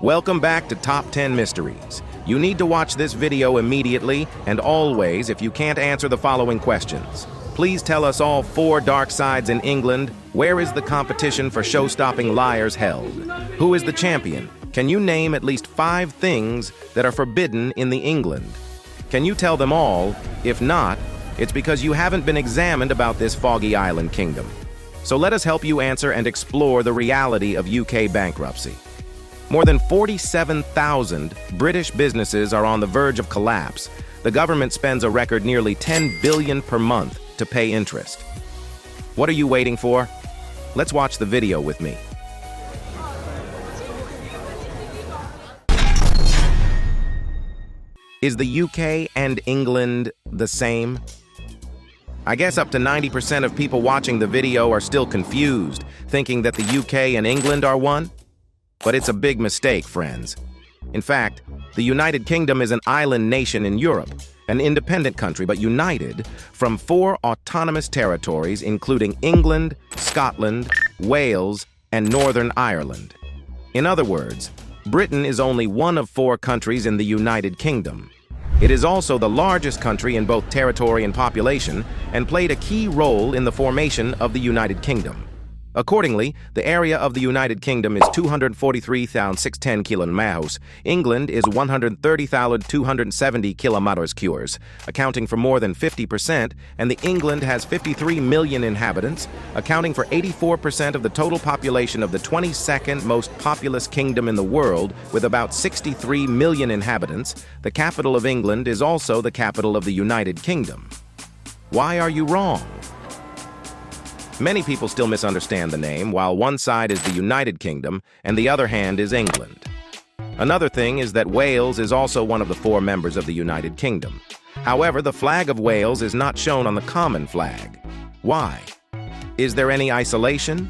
Welcome back to Top 10 Mysteries. You need to watch this video immediately, and always if you can't answer the following questions. Please tell us all 4 dark sides in England. Where is the competition for show-stopping liars held? Who is the champion? Can you name at least 5 things that are forbidden in the England? Can you tell them all? If not, it's because you haven't been examined about this Foggy Island Kingdom. So let us help you answer and explore the reality of UK bankruptcy. More than 47,000 British businesses are on the verge of collapse. The government spends a record nearly $10 billion per month to pay interest. What are you waiting for? Let's watch the video with me. Is the UK and England the same? I guess up to 90% of people watching the video are still confused, thinking that the UK and England are one. But it's a big mistake, friends. In fact, the United Kingdom is an island nation in Europe, an independent country, but united from 4 autonomous territories, including England, Scotland, Wales, and Northern Ireland. In other words, Britain is only one of 4 countries in the United Kingdom. It is also the largest country in both territory and population, and played a key role in the formation of the United Kingdom. Accordingly, the area of the United Kingdom is 243,610 km². England is 130,270 km², accounting for more than 50%, and the England has 53 million inhabitants, accounting for 84% of the total population of the 22nd most populous kingdom in the world, with about 63 million inhabitants. The capital of England is also the capital of the United Kingdom. Why are you wrong? Many people still misunderstand the name, while one side is the United Kingdom and the other hand is England. Another thing is that Wales is also one of the 4 members of the United Kingdom. However, the flag of Wales is not shown on the common flag. Why? Is there any isolation?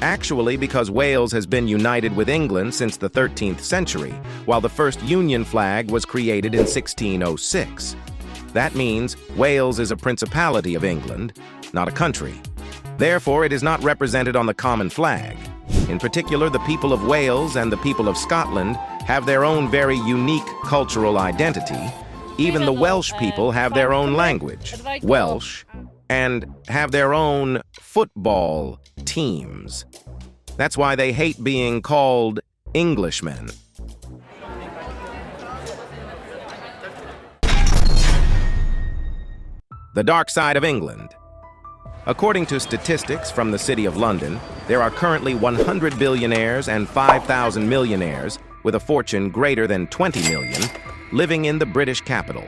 Actually, because Wales has been united with England since the 13th century, while the first Union flag was created in 1606. That means Wales is a principality of England, not a country. Therefore, it is not represented on the common flag. In particular, the people of Wales and the people of Scotland have their own very unique cultural identity. Even the Welsh people have their own language, Welsh, and have their own football teams. That's why they hate being called Englishmen. The dark side of England. According to statistics from the City of London, there are currently 100 billionaires and 5,000 millionaires with a fortune greater than 20 million living in the British capital.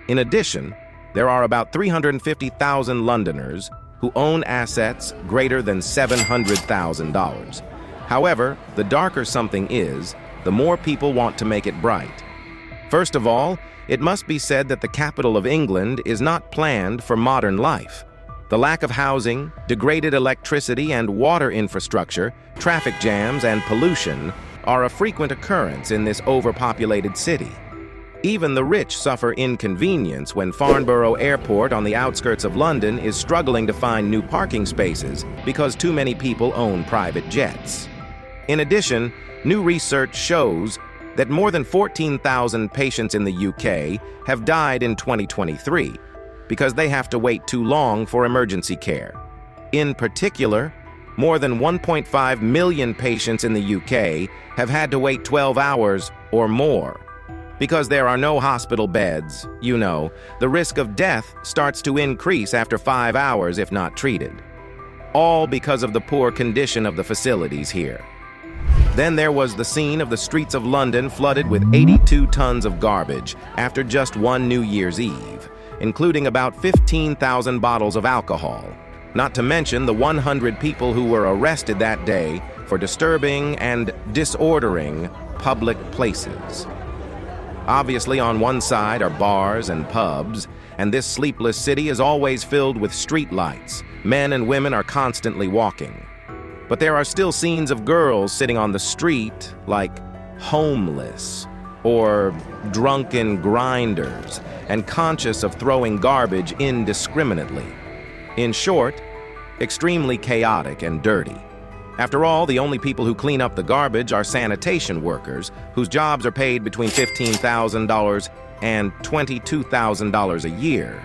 In addition, there are about 350,000 Londoners who own assets greater than $700,000. However, the darker something is, the more people want to make it bright. First of all, it must be said that the capital of England is not planned for modern life. The lack of housing, degraded electricity and water infrastructure, traffic jams, and pollution are a frequent occurrence in this overpopulated city. Even the rich suffer inconvenience when Farnborough Airport on the outskirts of London is struggling to find new parking spaces because too many people own private jets. In addition, new research shows that more than 14,000 patients in the UK have died in 2023. Because they have to wait too long for emergency care. In particular, more than 1.5 million patients in the UK have had to wait 12 hours or more. Because there are no hospital beds, you know, the risk of death starts to increase after 5 hours if not treated. All because of the poor condition of the facilities here. Then there was the scene of the streets of London flooded with 82 tons of garbage after just one New Year's Eve, including about 15,000 bottles of alcohol, not to mention the 100 people who were arrested that day for disturbing and disordering public places. Obviously, on one side are bars and pubs, and this sleepless city is always filled with street lights. Men and women are constantly walking. But there are still scenes of girls sitting on the street, like homeless, or drunken grinders, and conscious of throwing garbage indiscriminately. In short, extremely chaotic and dirty. After all, the only people who clean up the garbage are sanitation workers, whose jobs are paid between $15,000 and $22,000 a year.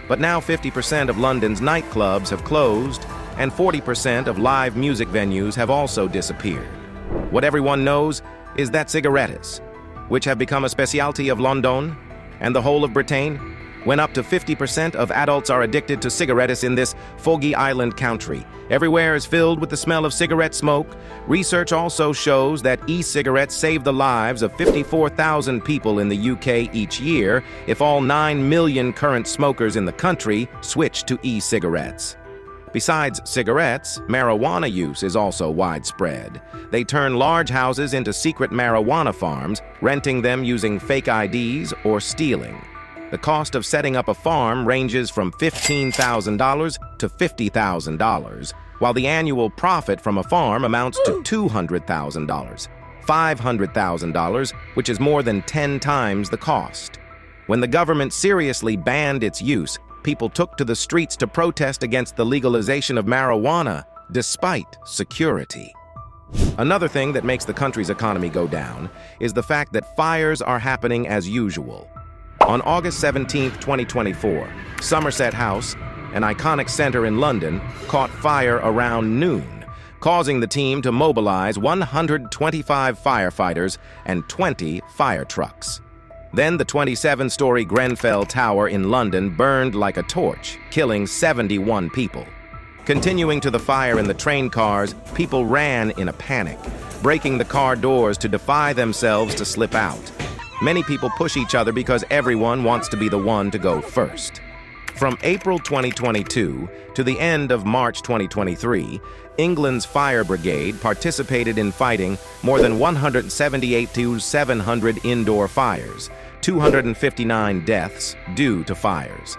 But now 50% of London's nightclubs have closed, and 40% of live music venues have also disappeared. What everyone knows is that cigarettes, which have become a specialty of London and the whole of Britain, when up to 50% of adults are addicted to cigarettes in this Foggy Island country. Everywhere is filled with the smell of cigarette smoke. Research also shows that e-cigarettes save the lives of 54,000 people in the UK each year if all 9 million current smokers in the country switch to e-cigarettes. Besides cigarettes, marijuana use is also widespread. They turn large houses into secret marijuana farms, renting them using fake IDs or stealing. The cost of setting up a farm ranges from $15,000 to $50,000, while the annual profit from a farm amounts to $200,000, $500,000, which is more than 10 times the cost. When the government seriously banned its use, people took to the streets to protest against the legalization of marijuana, despite security. Another thing that makes the country's economy go down is the fact that fires are happening as usual. On August 17, 2024, Somerset House, an iconic center in London, caught fire around noon, causing the team to mobilize 125 firefighters and 20 fire trucks. Then the 27-story Grenfell Tower in London burned like a torch, killing 71 people. Continuing to the fire in the train cars, people ran in a panic, breaking the car doors to defy themselves to slip out. Many people push each other because everyone wants to be the one to go first. From April 2022 to the end of March 2023, England's fire brigade participated in fighting more than 178 to 700 indoor fires, 259 deaths due to fires.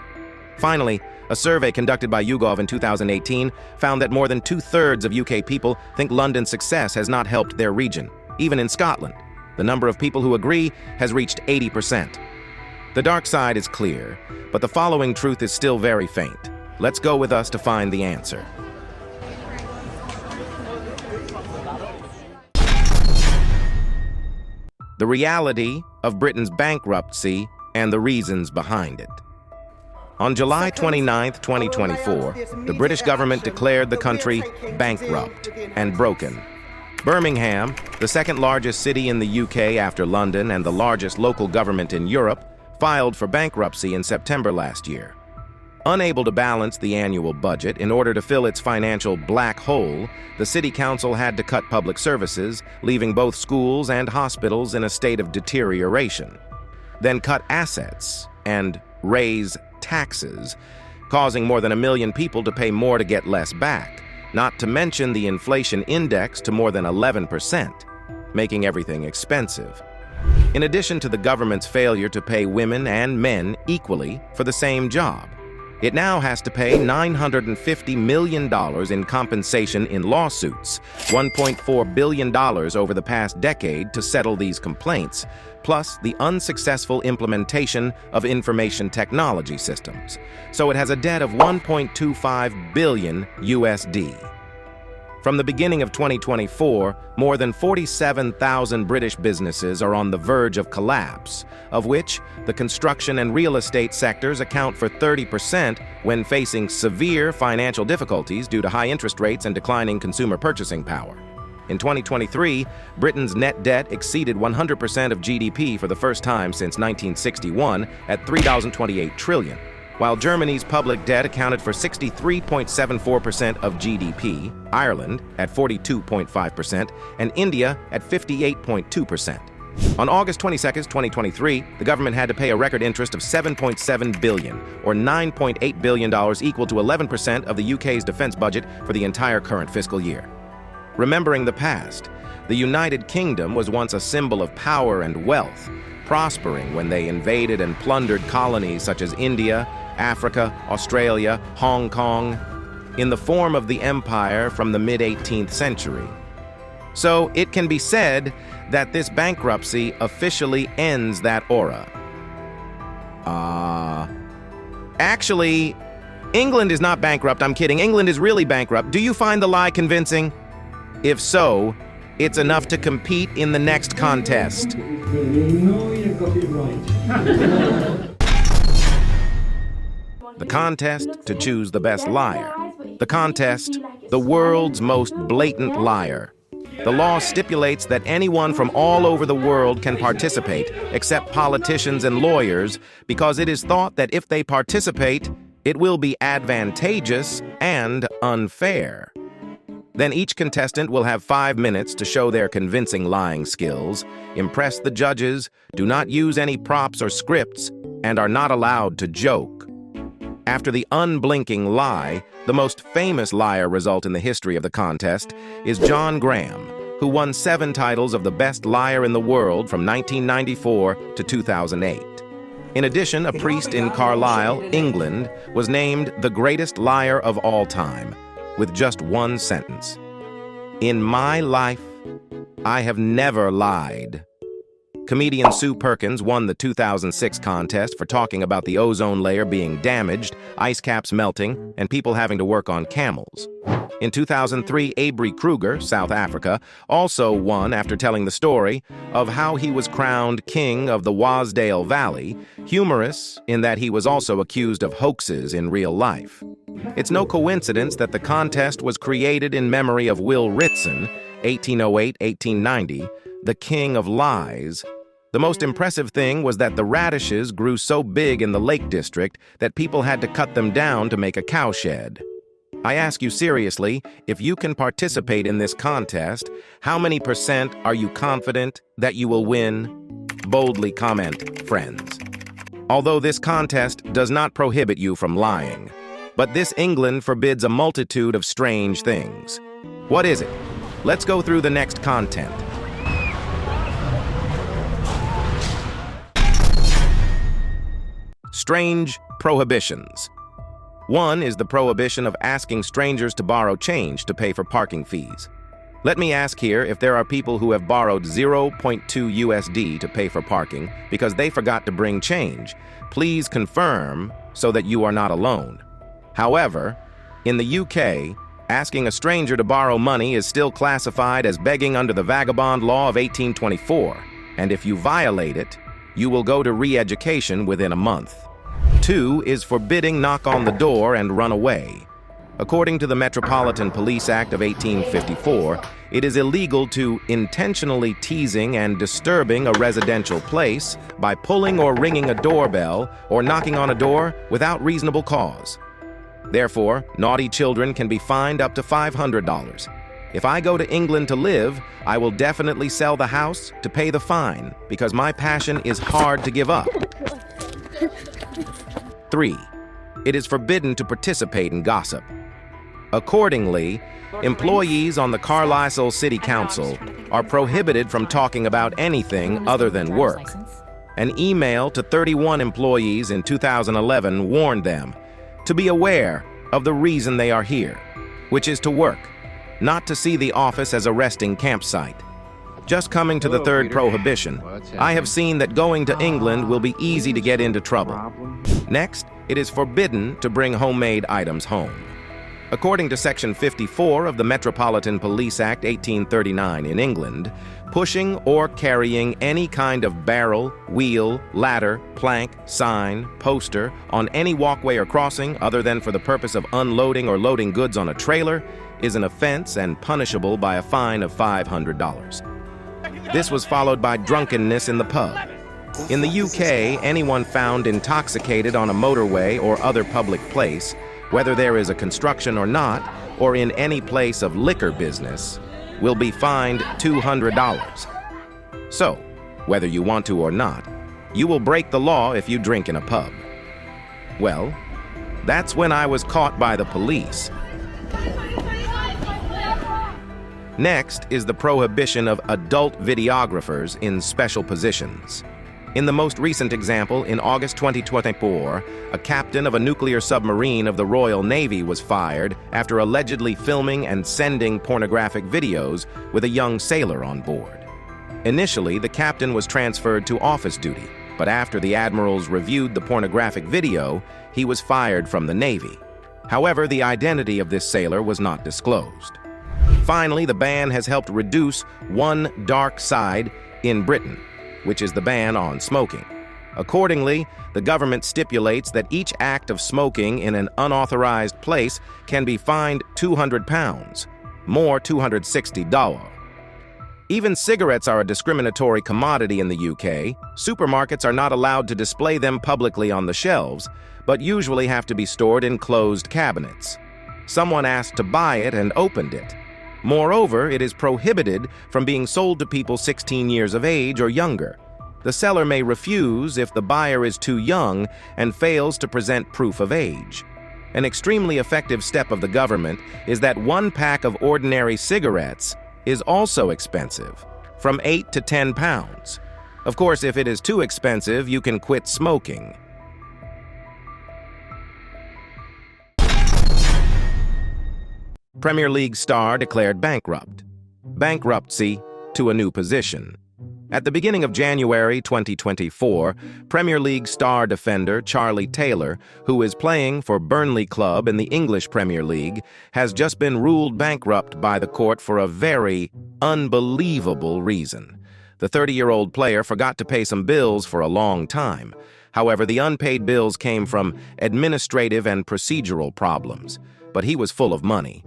Finally, a survey conducted by YouGov in 2018 found that more than two-thirds of UK people think London's success has not helped their region, even in Scotland. The number of people who agree has reached 80%. The dark side is clear, but the following truth is still very faint. Let's go with us to find the answer. The reality of Britain's bankruptcy and the reasons behind it. On July 29, 2024, the British government declared the country bankrupt and broken. Birmingham, the second largest city in the UK after London and the largest local government in Europe, filed for bankruptcy in September last year. Unable to balance the annual budget in order to fill its financial black hole, the city council had to cut public services, leaving both schools and hospitals in a state of deterioration. Then cut assets and raise taxes, causing more than 1 million people to pay more to get less back. Not to mention the inflation index to more than 11%, making everything expensive. In addition to the government's failure to pay women and men equally for the same job, it now has to pay $950 million in compensation in lawsuits, $1.4 billion over the past decade to settle these complaints, plus the unsuccessful implementation of information technology systems. So it has a debt of $1.25 billion USD. From the beginning of 2024, more than 47,000 British businesses are on the verge of collapse, of which the construction and real estate sectors account for 30% when facing severe financial difficulties due to high interest rates and declining consumer purchasing power. In 2023, Britain's net debt exceeded 100% of GDP for the first time since 1961 at $3.28 trillion. While Germany's public debt accounted for 63.74% of GDP, Ireland at 42.5%, and India at 58.2%. On August 22, 2023, the government had to pay a record interest of $7.7 billion, or $9.8 billion, equal to 11% of the UK's defense budget for the entire current fiscal year. Remembering the past, the United Kingdom was once a symbol of power and wealth, prospering when they invaded and plundered colonies such as India, Africa, Australia, Hong Kong, in the form of the empire from the mid-18th century. So it can be said that this bankruptcy officially ends that aura. Actually, England is not bankrupt. I'm kidding. England is really bankrupt. Do you find the lie convincing? If so, it's enough to compete in the next contest. No, you got it right. The contest to choose the best liar. The contest, the world's most blatant liar. The law stipulates that anyone from all over the world can participate, except politicians and lawyers, because it is thought that if they participate, it will be advantageous and unfair. Then each contestant will have 5 minutes to show their convincing lying skills, impress the judges, do not use any props or scripts, and are not allowed to joke. After the unblinking lie, the most famous liar result in the history of the contest is John Graham, who won 7 titles of the best liar in the world from 1994 to 2008. In addition, a priest in Carlisle, England, was named the greatest liar of all time, with just one sentence. "In my life, I have never lied." Comedian Sue Perkins won the 2006 contest for talking about the ozone layer being damaged, ice caps melting, and people having to work on camels. In 2003, Avery Kruger, South Africa, also won after telling the story of how he was crowned king of the Wasdale Valley, humorous in that he was also accused of hoaxes in real life. It's no coincidence that the contest was created in memory of Will Ritson, 1808-1890, the king of lies. The most impressive thing was that the radishes grew so big in the Lake District that people had to cut them down to make a cowshed. I ask you seriously, if you can participate in this contest, how many % are you confident that you will win? Boldly comment, friends. Although this contest does not prohibit you from lying, but this England forbids a multitude of strange things. What is it? Let's go through the next content. Strange prohibitions. One is the prohibition of asking strangers to borrow change to pay for parking fees. Let me ask here if there are people who have borrowed 0.2 USD to pay for parking because they forgot to bring change. Please confirm so that you are not alone. However, in the UK, asking a stranger to borrow money is still classified as begging under the Vagabond Law of 1824, and if you violate it, you will go to re-education within a month. 2 is forbidding knock on the door and run away. According to the Metropolitan Police Act of 1854, it is illegal to intentionally teasing and disturbing a residential place by pulling or ringing a doorbell or knocking on a door without reasonable cause. Therefore, naughty children can be fined up to $500. If I go to England to live, I will definitely sell the house to pay the fine because my passion is hard to give up. 3. It is forbidden to participate in gossip. Accordingly, employees on the Carlisle City Council are prohibited from talking about anything other than work. An email to 31 employees in 2011 warned them to be aware of the reason they are here, which is to work, not to see the office as a resting campsite. Just coming to the third prohibition, I have seen that going to England will be easy to get into trouble. Next, it is forbidden to bring homemade items home. According to Section 54 of the Metropolitan Police Act 1839 in England, pushing or carrying any kind of barrel, wheel, ladder, plank, sign, poster on any walkway or crossing other than for the purpose of unloading or loading goods on a trailer is an offense and punishable by a fine of $500. This was followed by drunkenness in the pub. In the UK, anyone found intoxicated on a motorway or other public place, whether there is a construction or not, or in any place of liquor business, will be fined $200. So, whether you want to or not, you will break the law if you drink in a pub. Well, that's when I was caught by the police. Next is the prohibition of adult videographers in special positions. In the most recent example, in August 2024, a captain of a nuclear submarine of the Royal Navy was fired after allegedly filming and sending pornographic videos with a young sailor on board. Initially, the captain was transferred to office duty, but after the admirals reviewed the pornographic video, he was fired from the Navy. However, the identity of this sailor was not disclosed. Finally, the ban has helped reduce one dark side in Britain, which is the ban on smoking. Accordingly, the government stipulates that each act of smoking in an unauthorized place can be fined £200, more $260. Even cigarettes are a discriminatory commodity in the UK. Supermarkets are not allowed to display them publicly on the shelves, but usually have to be stored in closed cabinets. Someone asked to buy it and opened it. Moreover, it is prohibited from being sold to people 16 years of age or younger. The seller may refuse if the buyer is too young and fails to present proof of age. An extremely effective step of the government is that one pack of ordinary cigarettes is also expensive, from £8 to £10. Of course, if it is too expensive, you can quit smoking. Premier League star declared bankrupt. Bankruptcy to a new position. At the beginning of January 2024, Premier League star defender Charlie Taylor, who is playing for Burnley Club in the English Premier League, has just been ruled bankrupt by the court for a very unbelievable reason. The 30-year-old player forgot to pay some bills for a long time. However, the unpaid bills came from administrative and procedural problems, but he was full of money.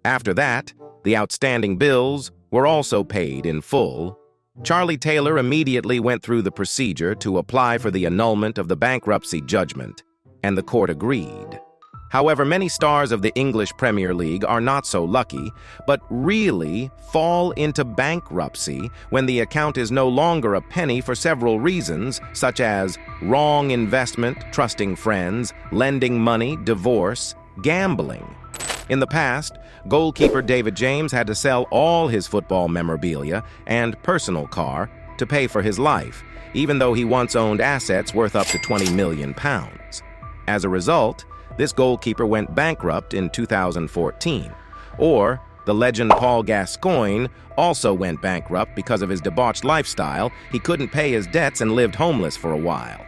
After that, the outstanding bills were also paid in full. Charlie Taylor immediately went through the procedure to apply for the annulment of the bankruptcy judgment, and the court agreed. However, many stars of the English Premier League are not so lucky, but really fall into bankruptcy when the account is no longer a penny for several reasons, such as wrong investment, trusting friends, lending money, divorce, gambling. In the past, goalkeeper David James had to sell all his football memorabilia and personal car to pay for his life, even though he once owned assets worth up to £20 million. As a result, this goalkeeper went bankrupt in 2014. Or, the legend Paul Gascoigne also went bankrupt because of his debauched lifestyle. He couldn't pay his debts and lived homeless for a while.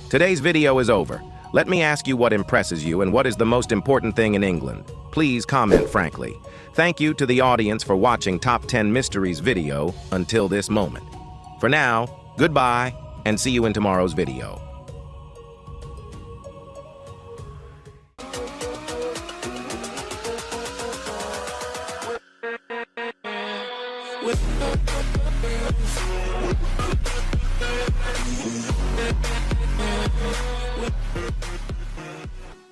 Today's video is over. Let me ask you what impresses you and what is the most important thing in England. Please comment frankly. Thank you to the audience for watching Top 10 Mysteries video until this moment. For now, goodbye and see you in tomorrow's video.